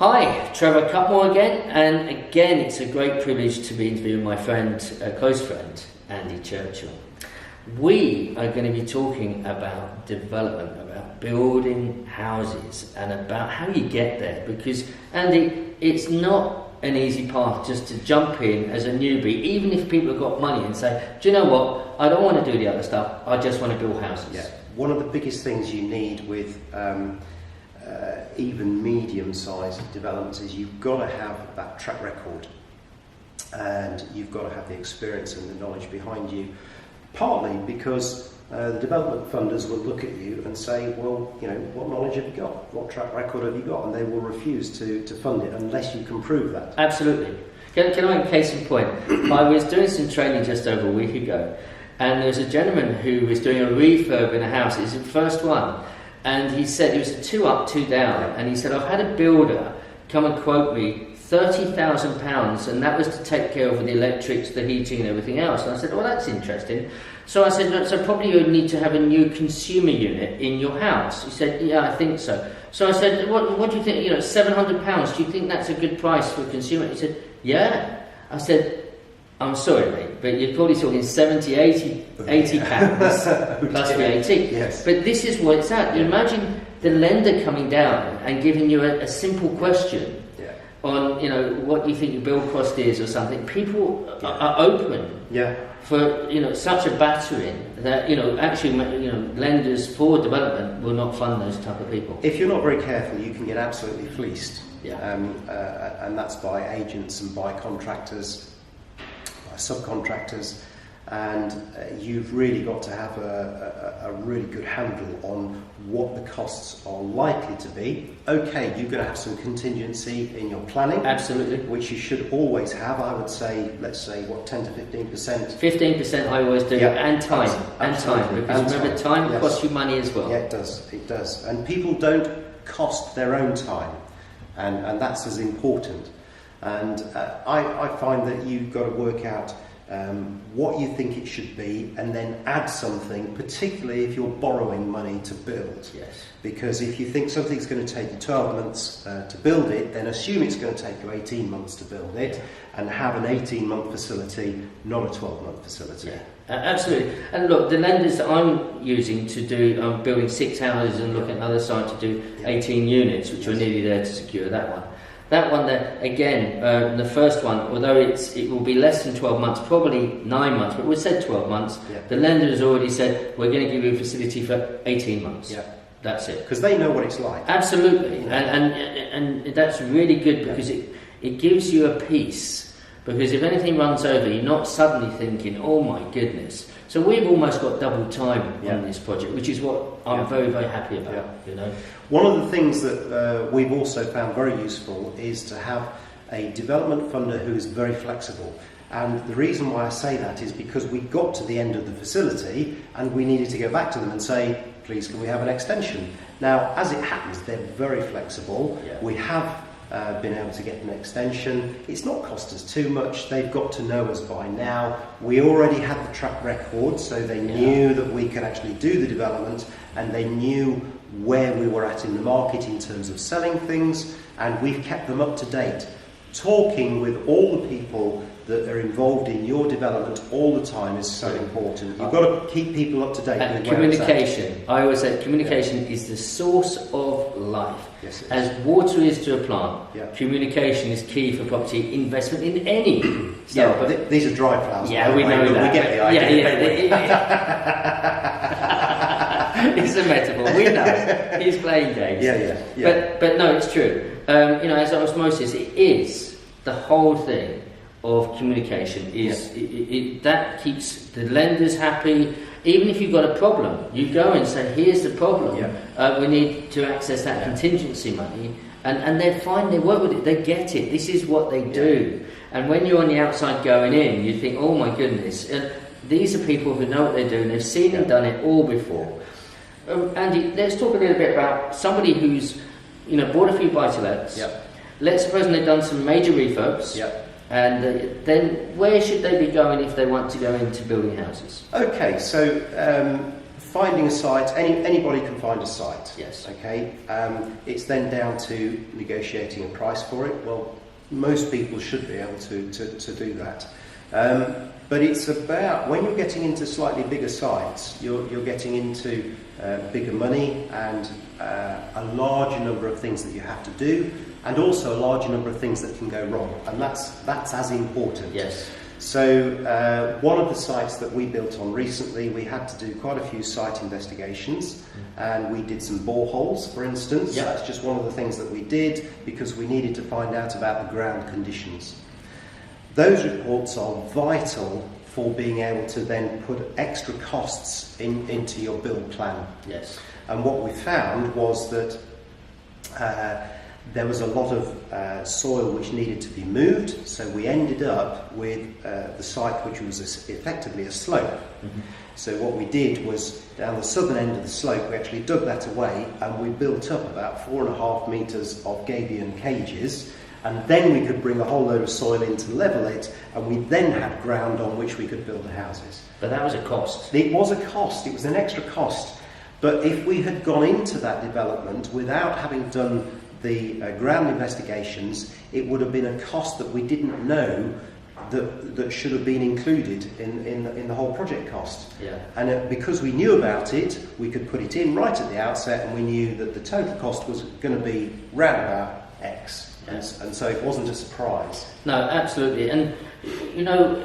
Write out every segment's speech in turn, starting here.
Hi, Trevor Cutmore again, and again it's a great privilege to be interviewing my friend, close friend, Andy Churchill. We are going to be talking about development, about building houses, and about how you get there, because, Andy, it's not an easy path just to jump in as a newbie, even if people have got money and say, do you know what, I don't want to do the other stuff, I just want to build houses. Yeah. One of the biggest things you need with even medium-sized developments is you've got to have that track record, and you've got to have the experience and the knowledge behind you, partly because the development funders will look at you and say, well, you know, what knowledge have you got? What track record have you got? And they will refuse to fund it unless you can prove that. Absolutely. Can I, case in point, I was doing some training just over a week ago, and there was a gentleman who was doing a refurb in a house. It's the first one. And he said, it was a 2 up, 2 down, and he said, I've had a builder come and quote me £30,000, and that was to take care of the electrics, the heating and everything else. And I said, well, that's interesting. So I said, look, so probably you need to have a new consumer unit in your house. He said, yeah, I think so. So I said, what do you think, you know, £700, do you think that's a good price for a consumer? He said, yeah. I said, I'm sorry, mate, but you're probably talking 70, 80 pounds plus VAT. Yes. But this is what it's at. You imagine the lender coming down and giving you a simple question on, you know, what do you think your build cost is or something. People are open for, you know, such a battering that, you know, actually, you know, lenders for development will not fund those type of people. If you're not very careful, you can get absolutely fleeced. Yeah. And that's by agents and by contractors, subcontractors, and you've really got to have a really good handle on what the costs are likely to be. Okay, you're going to have some contingency in your planning. Absolutely. Which you should always have. I would say, let's say, 10 to 15%? 15% I always do, and time. Absolutely. Because remember, time costs you money as well. Yeah, it does. And people don't cost their own time, and that's as important. And I find that you've got to work out what you think it should be, and then add something, particularly if you're borrowing money to build. Yes. Because if you think something's going to take you 12 months to build it, then assume it's going to take you 18 months to build it, and have an 18-month facility, not a 12-month facility. Yeah, absolutely. And look, the lenders that I'm using to do, I'm building 6 houses and looking at another side to do 18 units, which are nearly there to secure that one. That one there, again, the first one, although it will be less than 12 months, probably 9 months, but we said 12 months, the lender has already said, we're going to give you a facility for 18 months. Yeah. That's it. Because they know what it's like. Absolutely. And that's really good, because it gives you a peace. Because if anything runs over, you're not suddenly thinking, oh my goodness. So we've almost got double time on this project, which is what I'm very, very happy about. You know, one of the things that we've also found very useful is to have a development funder who is very flexible. And the reason why I say that is because we got to the end of the facility and we needed to go back to them and say, please, can we have an extension? Now, as it happens, they're very flexible. We have been able to get an extension. It's not cost us too much. They've got to know us by now. We already had the track record, so they knew that we could actually do the development, and they knew where we were at in the market in terms of selling things, and we've kept them up to date. Talking with all the people that are involved in your development all the time is so important. You've got to keep people up to date. And communication. I always say communication is the source of life. Yes, as water is to a plant, communication is key for property investment in any style. These are dry flowers. Yeah, we know that. We get the idea. It's a metaphor. We know. He's playing games. But no, it's true. You know, as osmosis, it is the whole thing of communication. That keeps the lenders happy. Even if you've got a problem, you go and say, here's the problem. We need to access that contingency money. And they're fine, they work with it, they get it. This is what they do. And when you're on the outside going in, you think, oh my goodness. And these are people who know what they're doing. They've seen and done it all before. Andy, let's talk a little bit about somebody who's, you know, bought a few buy-to-lets. Let's suppose they've done some major refurbs. And then where should they be going if they want to go into building houses? Okay, so finding a site, anybody can find a site. Yes. Okay. It's then down to negotiating a price for it. Well, most people should be able to do that. But it's about, when you're getting into slightly bigger sites, you're getting into bigger money and a larger number of things that you have to do, and also a larger number of things that can go wrong, and that's as important. Yes. So one of the sites that we built on recently, we had to do quite a few site investigations, and we did some boreholes, for instance. Yep. That's just one of the things that we did because we needed to find out about the ground conditions. Those reports are vital for being able to then put extra costs into your build plan. Yes. And what we found was that there was a lot of soil which needed to be moved, so we ended up with the site which was effectively a slope. Mm-hmm. So what we did was, down the southern end of the slope, we actually dug that away and we built up about 4.5 metres of gabion cages, and then we could bring a whole load of soil in to level it, and we then had ground on which we could build the houses. But that was a cost. It was a cost, it was an extra cost. But if we had gone into that development without having done the ground investigations, it would have been a cost that we didn't know that should have been included in the whole project cost. Yeah. And because we knew about it, we could put it in right at the outset, and we knew that the total cost was going to be round about X. Yeah. And so it wasn't a surprise. No, absolutely. And, you know,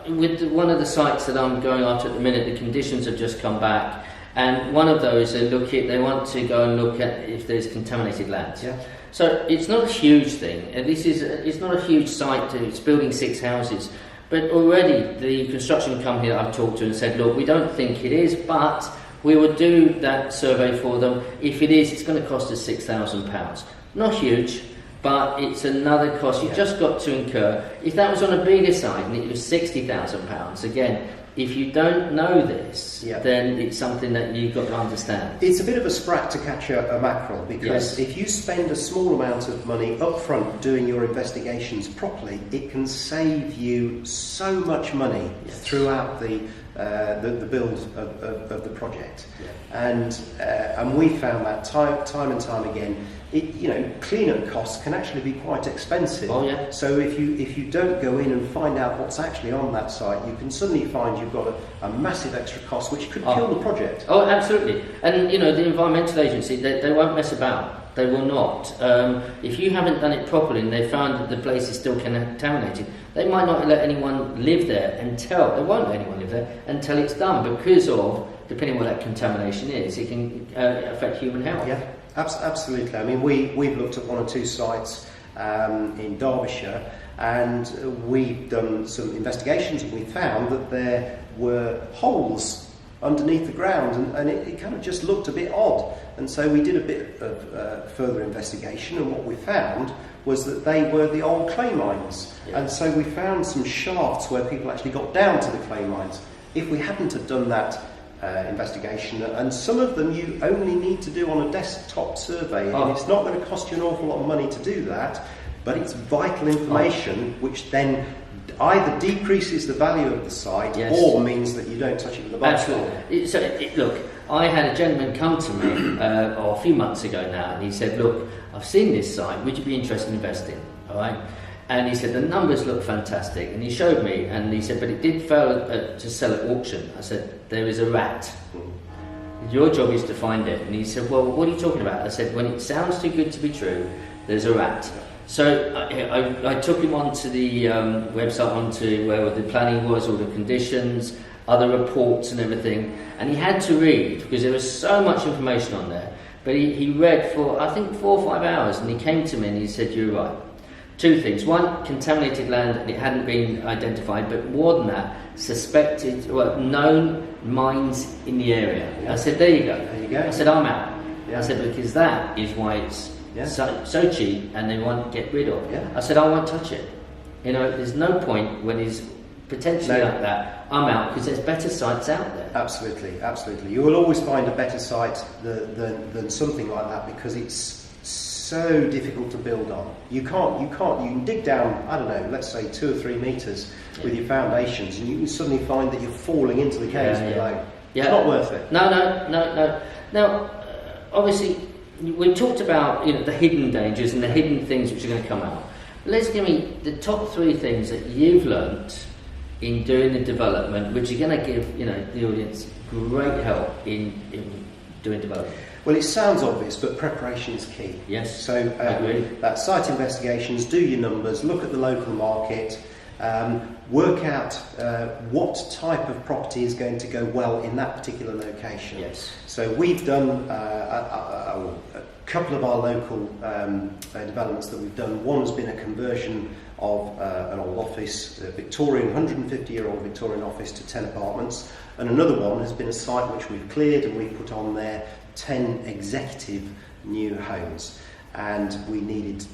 with one of the sites that I'm going after at the minute, the conditions have just come back. And one of those, they want to go and look at if there's contaminated land. Yeah. So it's not a huge thing. And it's not a huge site. It's building 6 houses. But already the construction company that I've talked to and said, look, we don't think it is, but we will do that survey for them. If it is, it's going to cost us £6,000. Not huge, but it's another cost you've just got to incur. If that was on a bigger site and it was £60,000, again, if you don't know this, then it's something that you've got to understand. It's a bit of a sprat to catch a mackerel, because if you spend a small amount of money up front doing your investigations properly, it can save you so much money throughout the build of the project. And we found that time and time again. Cleanup costs can actually be quite expensive. Oh yeah. So if you don't go in and find out what's actually on that site, you can suddenly find you've got a massive extra cost which could kill the project. Oh, absolutely. And the environmental agency, they won't mess about. They will not. If you haven't done it properly and they found that the place is still contaminated, they might not let anyone live there they won't let anyone live there until it's done, because of, depending on what that contamination is, it can affect human health. Yeah. Absolutely. I mean, we've looked at 1 or 2 sites in Derbyshire, and we've done some investigations, and we found that there were holes underneath the ground, and it kind of just looked a bit odd. And so we did a bit of further investigation, and what we found was that they were the old clay mines. Yeah. And so we found some shafts where people actually got down to the clay mines. If we hadn't have done that investigation, and some of them you only need to do on a desktop survey, and it's not going to cost you an awful lot of money to do that, but it's vital information which then either decreases the value of the site or means that you don't touch it with a barge pole. Absolutely. Look, I had a gentleman come to me a few months ago now, and he said, look, I've seen this site, would you be interested in investing? All right. And he said, the numbers look fantastic. And he showed me, and he said, but it did fail to sell at auction. I said, there is a rat. Your job is to find it. And he said, well, what are you talking about? I said, when it sounds too good to be true, there's a rat. So I took him onto the website, onto where the planning was, all the conditions, other reports and everything. And he had to read, because there was so much information on there. But he read for, I think, 4 or 5 hours, and he came to me and he said, you're right. 2 things. 1, contaminated land, and it hadn't been identified, but more than that, known mines in the area. I said, there you go. There you go. I said, I'm out. I said, because that is why it's so cheap and they want to get rid of. I said, I won't touch it. There's no point when it's potentially like that. I'm out, because there's better sites out there. Absolutely. You will always find a better site than something like that, because it's so difficult to build on. You can dig down, I don't know, let's say 2 or 3 metres with your foundations, and you suddenly find that you're falling into the caves below. Yeah. It's not worth it. No. Now, obviously, we've talked about the hidden dangers and the hidden things which are going to come out. Let's give me the top 3 things that you've learnt in doing the development, which are going to give the audience great help in doing development. Well, it sounds obvious, but preparation is key. Yes. So that site investigations, do your numbers, look at the local market, work out what type of property is going to go well in that particular location. Yes. So we've done a couple of our local developments that we've done. One has been a conversion of an old office, a Victorian, 150-year-old Victorian office to 10 apartments, and another one has been a site which we've cleared and we've put on there 10 executive new homes. And we needed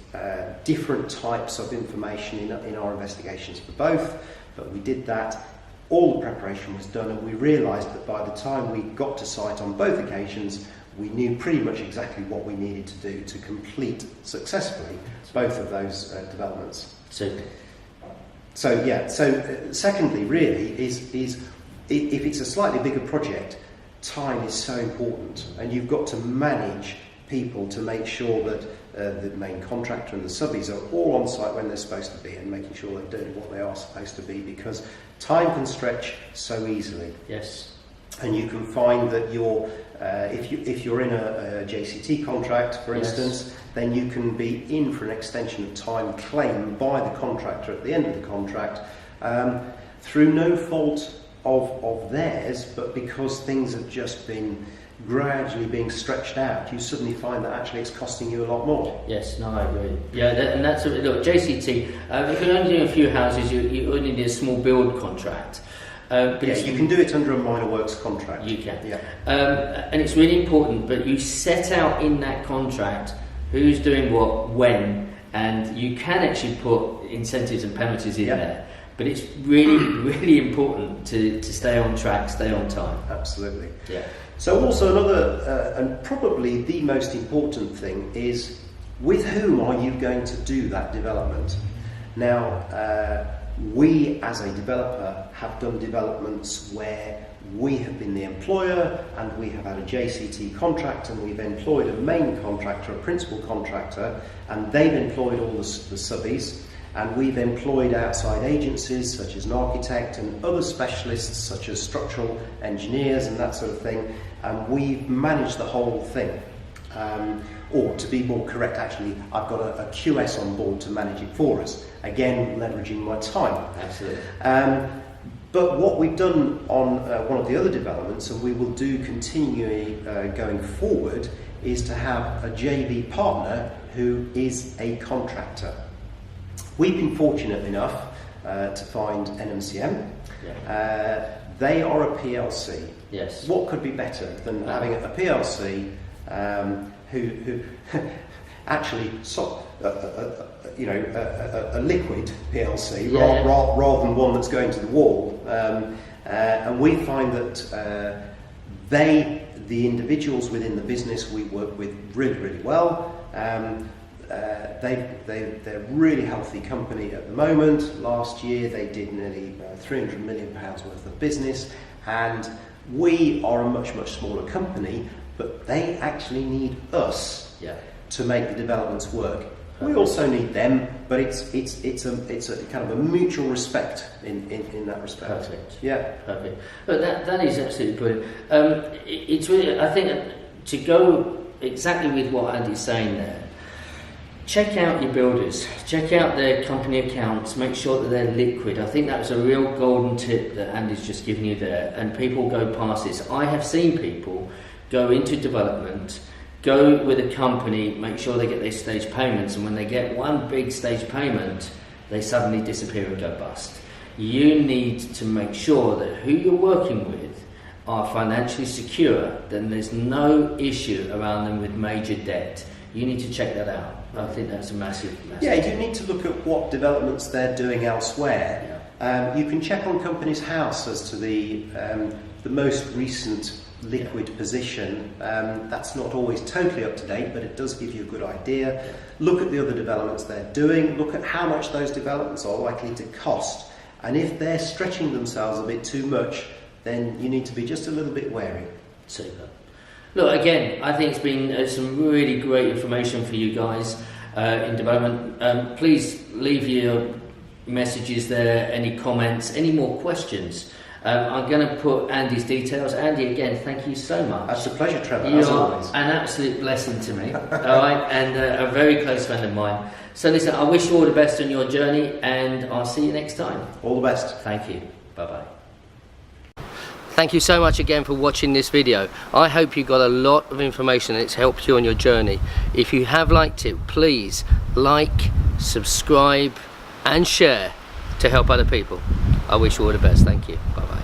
different types of information in our investigations for both, but we did that. All the preparation was done, and we realised that by the time we got to site on both occasions, we knew pretty much exactly what we needed to do to complete successfully both of those developments. So secondly, really, is if it's a slightly bigger project, time is so important, and you've got to manage people to make sure that the main contractor and the subbies are all on site when they're supposed to be, and making sure they're doing what they are supposed to be, because time can stretch so easily. Yes. And you can find that if you're in a JCT contract, for instance, then you can be in for an extension of time claimed by the contractor at the end of the contract through no fault of theirs, but because things have just been gradually being stretched out, you suddenly find that actually it's costing you a lot more. Yes, no, I agree. Yeah, and that's look, JCT. If you're only doing a few houses, you only need a small build contract. But you can do it under a minor works contract. You can. Yeah. And it's really important, but you set out in that contract who's doing what, when, and you can actually put incentives and penalties in there. But it's really, really important to stay on track, stay on time. Absolutely. Yeah. So also another, and probably the most important thing, is with whom are you going to do that development? Now, we as a developer have done developments where we have been the employer and we have had a JCT contract, and we've employed a main contractor, a principal contractor, and they've employed all the subbies. And we've employed outside agencies such as an architect and other specialists such as structural engineers and that sort of thing, and we've managed the whole thing. Or to be more correct, actually, I've got a QS on board to manage it for us, again leveraging my time. Absolutely. But what we've done on one of the other developments, and we will do continually going forward, is to have a JV partner who is a contractor. We've been fortunate enough to find NMCM. Yeah. They are a PLC. Yes. What could be better than having a PLC who actually a liquid PLC rather than one that's going to the wall. And we find that the individuals within the business we work with really, really well. They're a really healthy company at the moment. Last year they did nearly £300 million worth of business, and we are a much, much smaller company, but they actually need us to make the developments work. We also need them, but it's a kind of a mutual respect in that respect. Perfect. Yeah. Perfect. But that is absolutely brilliant. It's really, I think, to go exactly with what Andy's saying there. Check out your builders, check out their company accounts, make sure that they're liquid. I think that was a real golden tip that Andy's just given you there, and people go past this. I have seen people go into development, go with a company, make sure they get their stage payments, and when they get one big stage payment, they suddenly disappear and go bust. You need to make sure that who you're working with are financially secure, then there's no issue around them with major debt. You need to check that out. I think that's a massive. Yeah, you need to look at what developments they're doing elsewhere. Yeah. You can check on Companies House as to the most recent liquid position. That's not always totally up to date, but it does give you a good idea. Yeah. Look at the other developments they're doing. Look at how much those developments are likely to cost. And if they're stretching themselves a bit too much, then you need to be just a little bit wary. Super. Look, again, I think it's been some really great information for you guys in development. Please leave your messages there, any comments, any more questions. I'm going to put Andy's details. Andy, again, thank you so much. That's a pleasure, Trevor, you as are always. an absolute blessing to me, all right, and a very close friend of mine. So listen, I wish you all the best on your journey, and I'll see you next time. All the best. Thank you. Bye-bye. Thank you so much again for watching this video. I hope you got a lot of information and it's helped you on your journey. If you have liked it, please like, subscribe and share to help other people. I wish you all the best. Thank you. Bye-bye.